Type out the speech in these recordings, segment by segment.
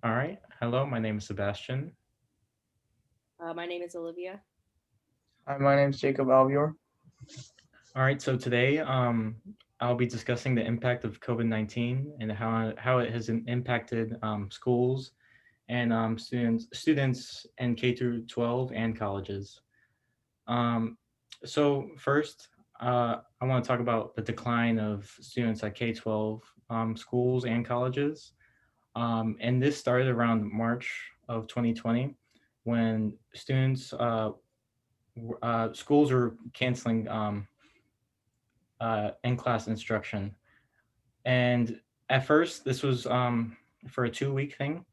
All right. Hello, my name is Sebastian. My name is Olivia. Hi, my name is Jacob Alvior. All right. So today, I'll be discussing the impact of COVID-19 and how it has impacted schools and students in K through 12 and colleges. Um, so first, I want to talk about the decline of students at K-12 schools and colleges. And this started around March of 2020 when schools were canceling in-class instruction. And at first, this was for a 2 week thing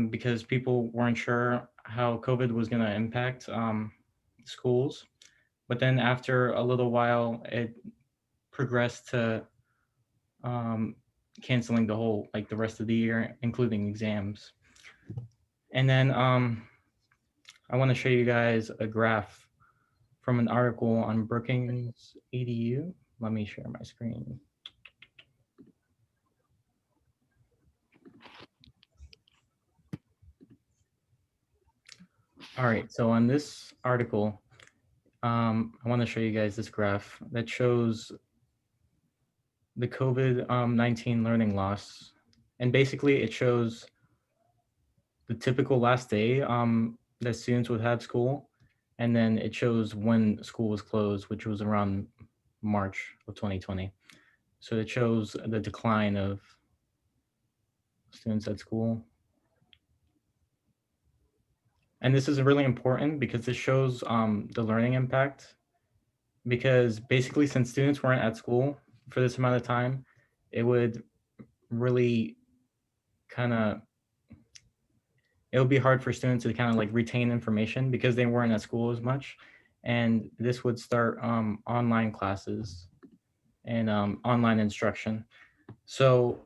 because people weren't sure how COVID was going to impact schools. But then after a little while, it progressed to um, canceling the rest of the year, including exams. And then I want to show you guys a graph from an article on Brookings EDU. Let me share my screen. All right, so on this article, I want to show you guys this graph that shows the COVID 19 learning loss. And basically, it shows the typical last day that students would have school. And then it shows when school was closed, which was around March of 2020. So it shows the decline of students at school. And this is really important because this shows the learning impact. Because basically, since students weren't at school for this amount of time, it would really kind of it would be hard for students to kind of like retain information because they weren't at school as much, and this would start online classes and online instruction. So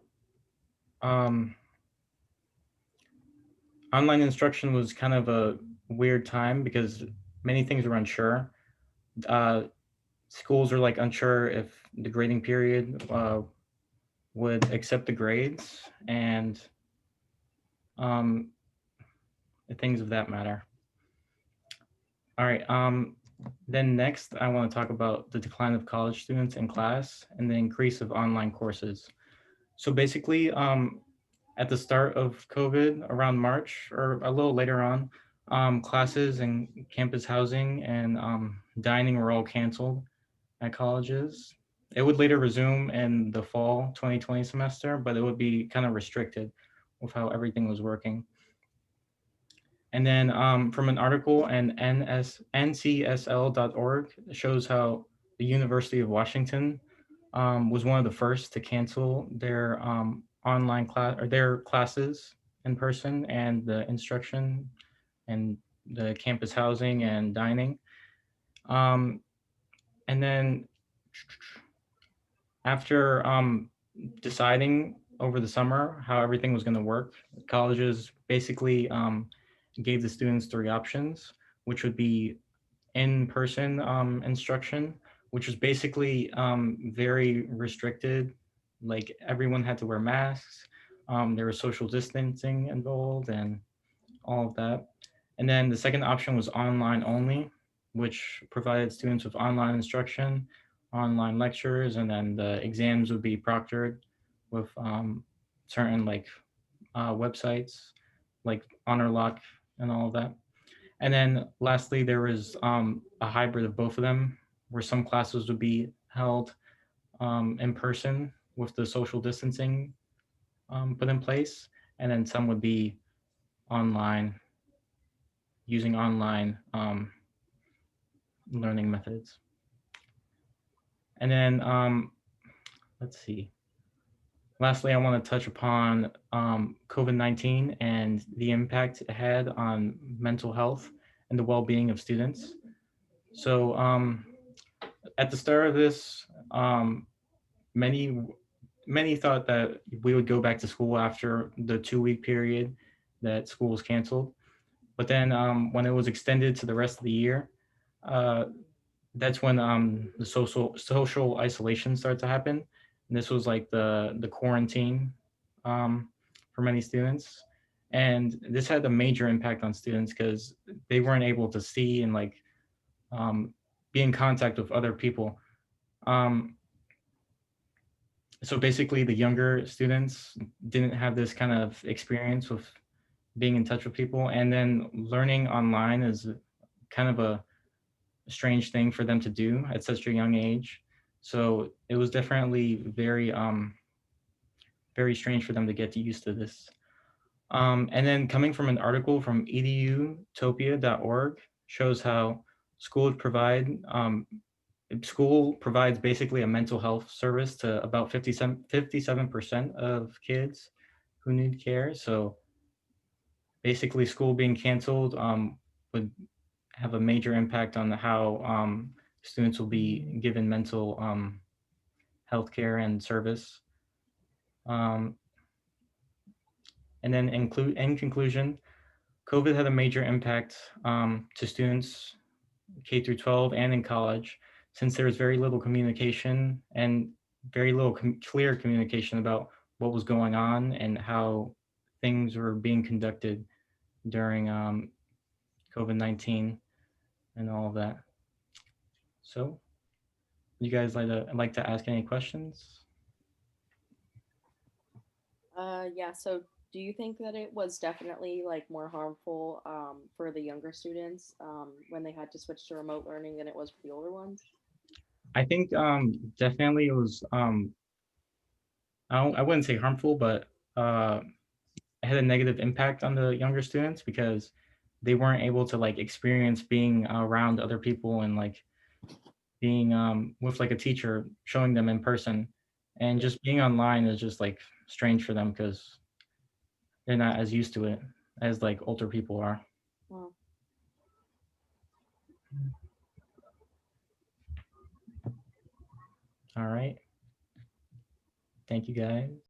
um, online instruction was kind of a weird time because many things were unsure. Uh, Schools are like unsure if the grading period would accept the grades and um, things of that matter. All right. Then next, I want to talk about the decline of college students in class and the increase of online courses. So basically, at the start of COVID, around March or a little later on, classes and campus housing and dining were all canceled at colleges. It would later resume in the fall 2020 semester, but it would be kind of restricted with how everything was working. And then from an article in ncsl.org, it shows how the University of Washington was one of the first to cancel their online class or their classes in person and the instruction and the campus housing and dining. Um, and then after deciding over the summer how everything was going to work, colleges basically gave the students three options, which would be in person instruction, which was basically very restricted. Like everyone had to wear masks, there was social distancing involved, and all of that. And then the second option was online only, which provided students with online instruction, online lectures, and then the exams would be proctored with certain websites like Honor Lock and all of that. And then lastly, there was a hybrid of both of them, where some classes would be held in person with the social distancing put in place, and then some would be online using online learning methods. And then let's see. Lastly, I want to touch upon COVID-19 and the impact it had on mental health and the well-being of students. So at the start of this, many many thought that we would go back to school after the 2 week period that school was canceled. But then when it was extended to the rest of the year, uh, that's when the social isolation started to happen. And this was like the quarantine um, for many students. And this had a major impact on students because they weren't able to see and like be in contact with other people. Um, so basically, the younger students didn't have this kind of experience with being in touch with people, and then learning online is kind of a strange thing for them to do at such a young age. So it was definitely very strange for them to get used to this. And then coming from an article from edutopia.org shows how school provide school provides basically a mental health service to about 57% of kids who need care. So basically, school being canceled would have a major impact on how students will be given mental health care and service. Um, and then in conclusion, COVID had a major impact to students K through 12 and in college, since there was very little communication and very little clear communication about what was going on and how things were being conducted during COVID-19 and all of that. So, you guys like to ask any questions? Yeah, so do you think that it was definitely like more harmful for the younger students when they had to switch to remote learning than it was for the older ones? I think definitely it was I wouldn't say harmful, but it had a negative impact on the younger students because they weren't able to like experience being around other people and like being with like a teacher showing them in person, and Yeah. just being online is just like strange for them because they're not as used to it as like older people are. Well, All right, thank you guys.